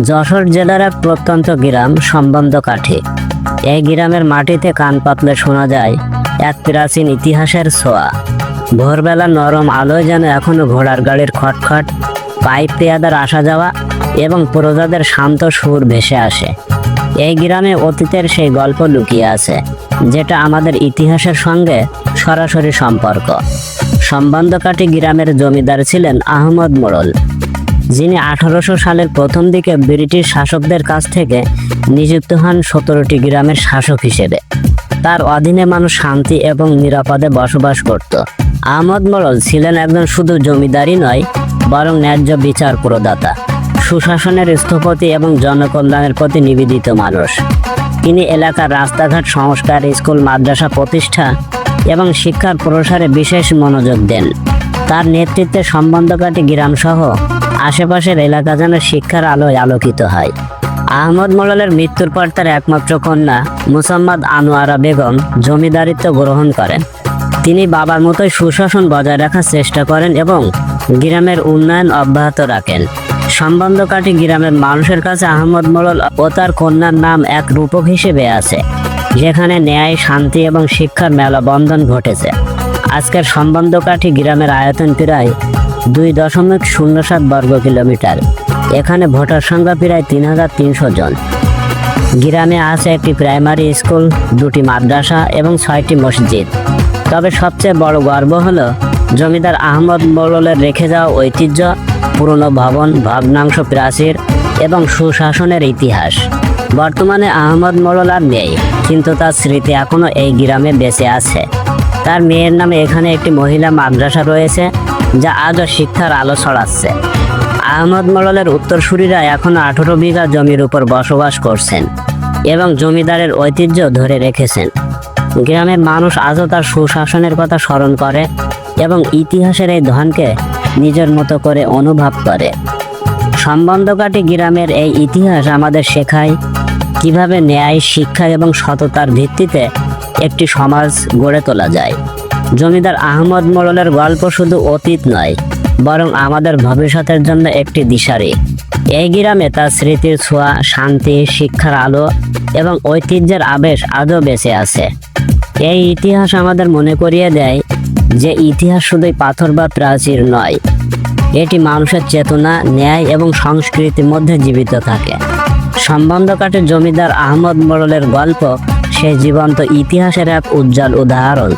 যশোর জেলার এক প্রত্যন্ত গ্রাম সম্বন্ধকাঠি। এই গ্রামের মাটিতে কান পাতলে শোনা যায় এক প্রাচীন ইতিহাসের ছোঁয়া। ভোরবেলা নরম আলোয় যেন এখনো ঘোড়ার গাড়ির খটখট, পাইপ পেয়াদার আসা যাওয়া এবং প্রজাদের শান্ত সুর ভেসে আসে। এই গ্রামে অতীতের সেই গল্প লুকিয়ে আছে, যেটা আমাদের ইতিহাসের সঙ্গে সরাসরি সম্পর্ক। সম্বন্ধকাঠি গ্রামের জমিদার ছিলেন আহমদ মোড়ল, যিনি 1800 সালের প্রথম দিকে ব্রিটিশ শাসকদের কাছ থেকে নিযুক্ত হন 17টি গ্রামের শাসক হিসেবে। তার অধীনে মানুষ শান্তি এবং নিরাপদে বসবাস করত। আহমদ মোড়ল ছিলেন একজন শুধু জমিদারই নয়, বরং ন্যায্য বিচার প্রদাতা, সুশাসনের স্থপতি এবং জনকল্যাণের প্রতি নিবেদিত মানুষ। তিনি এলাকার রাস্তাঘাট সংস্কার, স্কুল, মাদ্রাসা প্রতিষ্ঠা এবং শিক্ষার প্রসারে বিশেষ মনোযোগ দেন। তার নেতৃত্বে সম্বন্ধকাঠি গ্রামসহ আশেপাশের এলাকা যেন শিক্ষার আলোয় আলোকিত হয়। আহমদ মোড়লের মৃত্যুর পর তার একমাত্র কন্যা মুসাম্মাদ আনোয়ারা বেগম জমিদারিত্ব গ্রহণ করেন। তিনি বাবার মতোই সুশাসন বজায় রাখার চেষ্টা করেন এবং গ্রামের উন্নয়ন অব্যাহত রাখেন। সম্বন্ধকাঠি গ্রামের মানুষের কাছে আহমদ মোড়ল ও তার কন্যার নাম এক রূপক হিসেবে আছে, যেখানে ন্যায়, শান্তি এবং শিক্ষার মেলবন্ধন ঘটেছে। আজকের সম্বন্ধকাঠি গ্রামের আয়তন প্রায় 2.07 বর্গ কিলোমিটার। এখানে ভোটার সংখ্যা প্রায় 3300 জন। গ্রামে আছে একটি প্রাইমারি স্কুল, 2টি মাদ্রাসা এবং 6টি মসজিদ। তবে সবচেয়ে বড় গর্ব হলো জমিদার আহমদ মোড়লের রেখে যাওয়া ঐতিহ্য, পুরনো ভবন, ভগ্নাংশ প্রাচীর এবং সুশাসনের ইতিহাস। বর্তমানে আহমদ মোড়ল আর নেই, কিন্তু তার স্মৃতি এখনও এই গ্রামে বেঁচে আছে। তার মেয়ের নামে এখানে একটি মহিলা মাদ্রাসা রয়েছে, যা আজও শিক্ষার আলো ছড়াচ্ছে। আহমদ মোড়লের উত্তরসূরিরা এখনও 18 বিঘা জমির উপর বসবাস করছেন এবং জমিদারের ঐতিহ্য ধরে রেখেছেন। গ্রামের মানুষ আজও তার সুশাসনের কথা স্মরণ করে এবং ইতিহাসের এই ধনকে নিজের মতো করে অনুভব করে। সম্বন্ধকাঠি গ্রামের এই ইতিহাস আমাদের শেখায় কিভাবে ন্যায়, শিক্ষা এবং সততার ভিত্তিতে একটি সমাজ গড়ে তোলা যায়। জমিদার আহমদ মোড়লের গল্প শুধু অতীত নয়, বরং আমাদের ভবিষ্যতের জন্য একটি দিশারি। এই গ্রামে তার স্মৃতির ছোঁয়া, শান্তি, শিক্ষার আলো এবং ঐতিহ্যের আবেশ আজও বেঁচে আছে। এই ইতিহাস আমাদের মনে করিয়ে দেয় যে ইতিহাস শুধুই পাথর বা প্রাচীর নয়, এটি মানুষের চেতনা, ন্যায় এবং সংস্কৃতির মধ্যে জীবিত থাকে। সম্বন্ধকাঠি জমিদার আহমদ মোড়লের গল্প সেই জীবন্ত ইতিহাসের এক উজ্জ্বল উদাহরণ।